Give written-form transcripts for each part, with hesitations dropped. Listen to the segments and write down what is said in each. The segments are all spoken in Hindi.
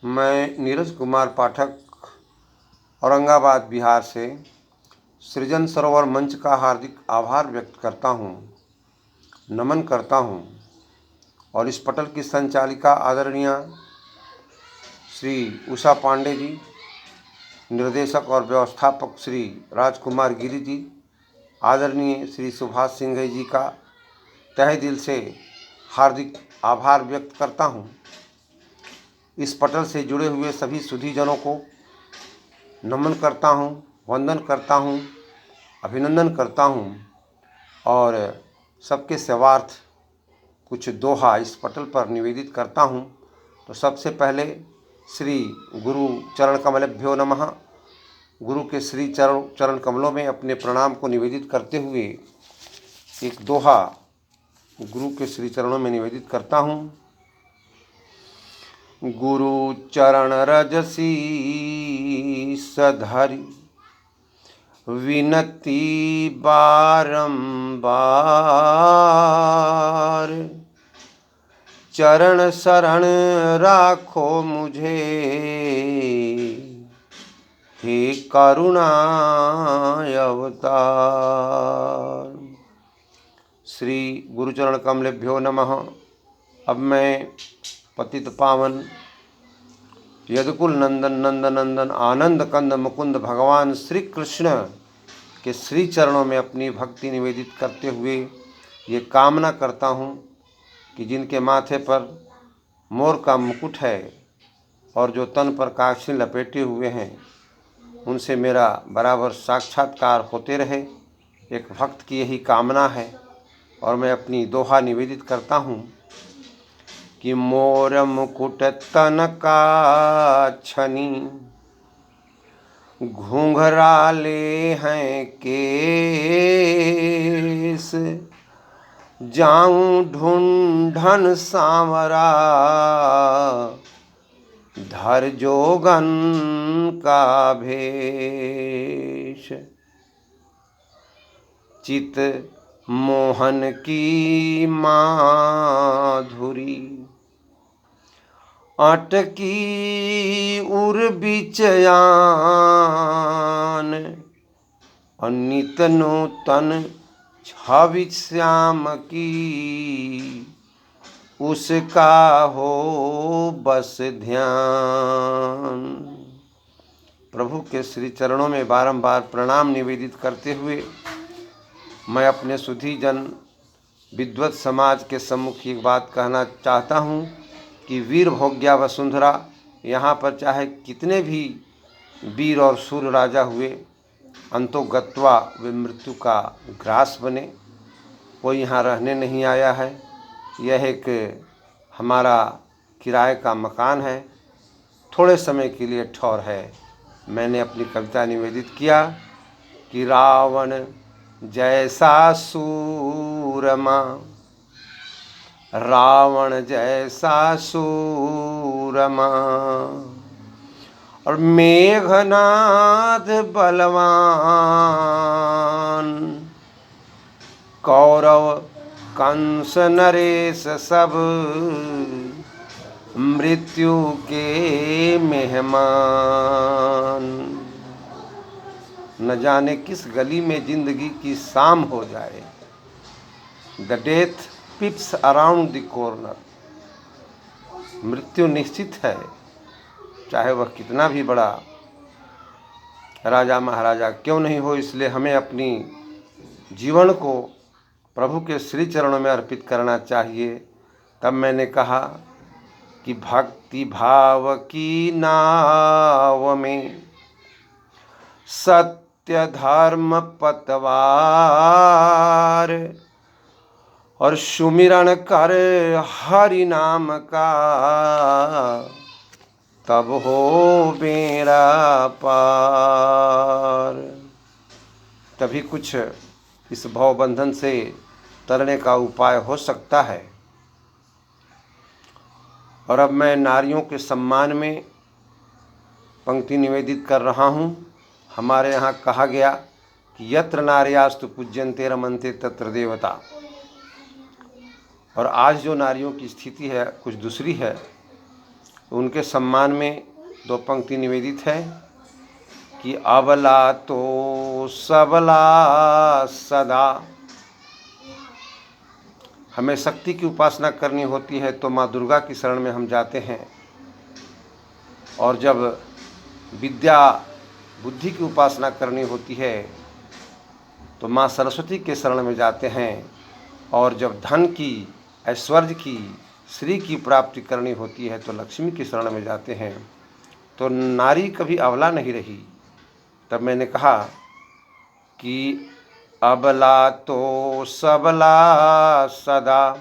मैं नीरज कुमार पाठक औरंगाबाद बिहार से सृजन सरोवर मंच का हार्दिक आभार व्यक्त करता हूँ, नमन करता हूँ और इस पटल की संचालिका आदरणीय श्री उषा पांडे जी, निर्देशक और व्यवस्थापक श्री राजकुमार गिरी जी, आदरणीय श्री सुभाष सिंह जी का तहे दिल से हार्दिक आभार व्यक्त करता हूँ। इस पटल से जुड़े हुए सभी सुधीजनों को नमन करता हूँ, वंदन करता हूँ, अभिनंदन करता हूँ और सबके सेवार्थ कुछ दोहा इस पटल पर निवेदित करता हूँ। तो सबसे पहले श्री गुरु चरण कमलेभ्यो नमः। गुरु के श्री चरण कमलों में अपने प्रणाम को निवेदित करते हुए एक दोहा गुरु के श्री चरणों में निवेदित करता हूँ। गुरु चरण रज शीस धरि विनती बारंबार, चरण शरण राखो मुझे हे करुणा अवतार। श्री गुरुचरण कमलेभ्यो नमः। अब मैं पतित पावन यदुकुल नंदन नंदनंदन आनंद कंद मुकुंद भगवान श्री कृष्ण के श्री चरणों में अपनी भक्ति निवेदित करते हुए ये कामना करता हूँ कि जिनके माथे पर मोर का मुकुट है और जो तन पर काक्षी लपेटे हुए हैं, उनसे मेरा बराबर साक्षात्कार होते रहे। एक भक्त की यही कामना है और मैं अपनी दोहा निवेदित करता हूँ कि मोर मुकुट तन का छनी, घूंघराले हैं केस, जाऊं ढूंढन सांवरा धर जोगन का भेष। चित मोहन की माधुरी अटकी उर बिचयान, नित नूतन छवि श्याम की उसका हो बस ध्यान। प्रभु के श्री चरणों में बारंबार प्रणाम निवेदित करते हुए मैं अपने सुधीजन विद्वत समाज के सम्मुख एक बात कहना चाहता हूँ कि वीर भोग्या वसुंधरा, यहाँ पर चाहे कितने भी वीर और सूर राजा हुए, अंतो गत्वा वे मृत्यु का ग्रास बने। कोई यहाँ रहने नहीं आया है। यह एक हमारा किराए का मकान है, थोड़े समय के लिए ठौर है। मैंने अपनी कविता निवेदित किया कि रावण जैसा सूरमा, रावण जैसा सूरमा और मेघनाद बलवान, कौरव कंस नरेश सब मृत्यु के मेहमान। न जाने किस गली में जिंदगी की शाम हो जाए, the death पिप्स around the corner. मृत्यु निश्चित है, चाहे वह कितना भी बड़ा राजा महाराजा क्यों नहीं हो। इसलिए हमें अपनी जीवन को प्रभु के श्री चरणों में अर्पित करना चाहिए। तब मैंने कहा कि भक्ति भाव की नाव में सत्य धर्म पतवार, और सुमिरन कर हरि नाम का तब हो बेड़ा पार। तभी कुछ इस भवबंधन से तरने का उपाय हो सकता है। और अब मैं नारियों के सम्मान में पंक्ति निवेदित कर रहा हूँ। हमारे यहाँ कहा गया कि यत्र नार्यास्तु पूज्यन्ते रमन्ते तत्र देवता। और आज जो नारियों की स्थिति है कुछ दूसरी है। उनके सम्मान में दो पंक्ति निवेदित है कि अबला तो सबला सदा। हमें शक्ति की उपासना करनी होती है तो माँ दुर्गा की शरण में हम जाते हैं, और जब विद्या बुद्धि की उपासना करनी होती है तो माँ सरस्वती के शरण में जाते हैं, और जब धन की, ऐश्वर्य की, श्री की प्राप्ति करनी होती है तो लक्ष्मी की शरण में जाते हैं। तो नारी कभी अबला नहीं रही। तब मैंने कहा कि अबला तो सबला सदा,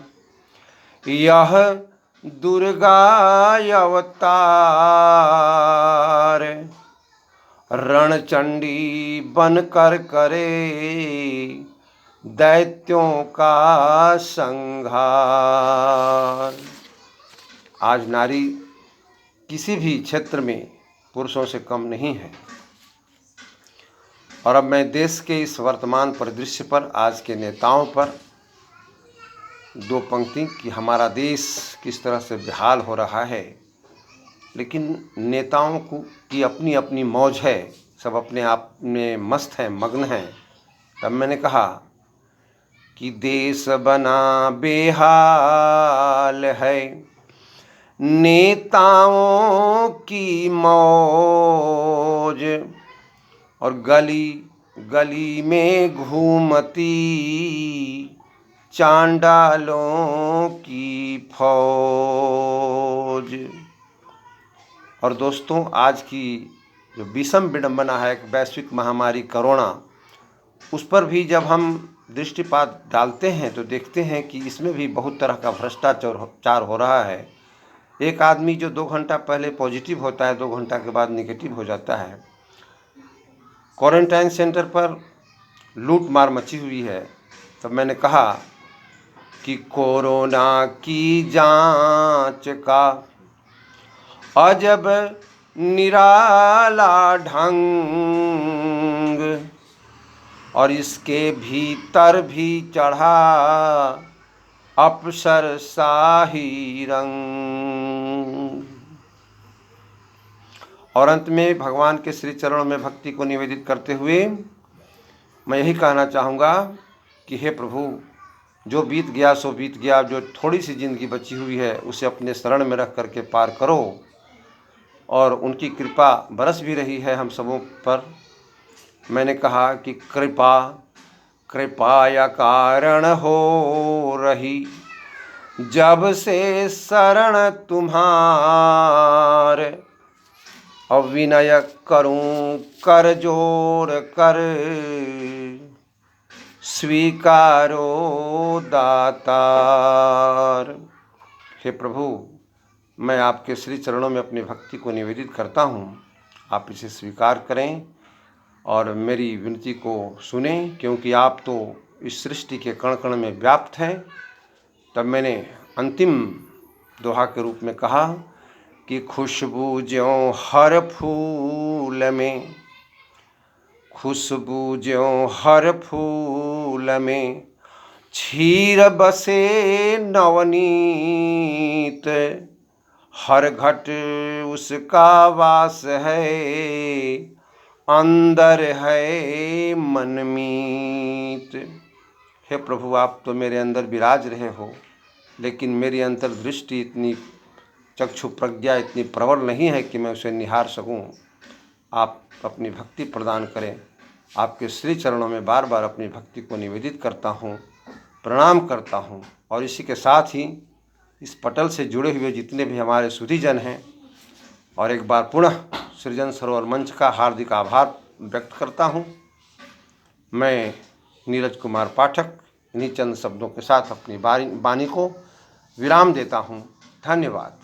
यह दुर्गा अवतार, रणचंडी बनकर करे दैत्यों का संहार। आज नारी किसी भी क्षेत्र में पुरुषों से कम नहीं है। और अब मैं देश के इस वर्तमान परिदृश्य पर, आज के नेताओं पर दो पंक्ति कि हमारा देश किस तरह से बेहाल हो रहा है, लेकिन नेताओं की अपनी अपनी मौज है, सब अपने आप में मस्त हैं, मग्न हैं। तब मैंने कहा कि देश बना बेहाल है, नेताओं की मौज, और गली गली में घूमती चांडालों की फौज। और दोस्तों, आज की जो विषम विडंबना है, एक वैश्विक महामारी कोरोना, उस पर भी जब हम दृष्टिपात डालते हैं तो देखते हैं कि इसमें भी बहुत तरह का भ्रष्टाचार हो रहा है। एक आदमी जो 2 घंटा पहले पॉजिटिव होता है, 2 घंटा के बाद नेगेटिव हो जाता है। क्वारंटाइन सेंटर पर लूट मार मची हुई है। तब मैंने कहा कि कोरोना की जांच का अजब निराला ढंग, और इसके भीतर भी चढ़ा अप्सरशाही रंग। और अंत में भगवान के श्री चरणों में भक्ति को निवेदित करते हुए मैं यही कहना चाहूँगा कि हे प्रभु, जो बीत गया सो बीत गया, जो थोड़ी सी ज़िंदगी बची हुई है उसे अपने शरण में रख करके पार करो। और उनकी कृपा बरस भी रही है हम सबों पर। मैंने कहा कि कृपाया कारण हो रही, जब से शरण तुम्हार, अब विनय करूं कर जोड़ कर, स्वीकारो दातार। हे प्रभु, मैं आपके श्री चरणों में अपनी भक्ति को निवेदित करता हूँ। आप इसे स्वीकार करें और मेरी विनती को सुने, क्योंकि आप तो इस सृष्टि के कण कण में व्याप्त हैं। तब मैंने अंतिम दोहा के रूप में कहा कि खुशबू ज्यों हर फूल में, खुशबू ज्यों हर फूल में, क्षीर बसे नवनीत, हर घट उसका वास है, अंदर है मनमीत। हे प्रभु, आप तो मेरे अंदर विराज रहे हो, लेकिन मेरी अंतर्दृष्टि इतनी, चक्षु प्रज्ञा इतनी प्रबल नहीं है कि मैं उसे निहार सकूं। आप अपनी भक्ति प्रदान करें। आपके श्री चरणों में बार बार अपनी भक्ति को निवेदित करता हूं, प्रणाम करता हूं। और इसी के साथ ही इस पटल से जुड़े हुए जितने भी हमारे सुधीजन हैं, और एक बार पुनः सृजन सरोवर मंच का हार्दिक आभार व्यक्त करता हूं। मैं नीरज कुमार पाठक इन्हीं चंद शब्दों के साथ अपनी वाणी को विराम देता हूं। धन्यवाद।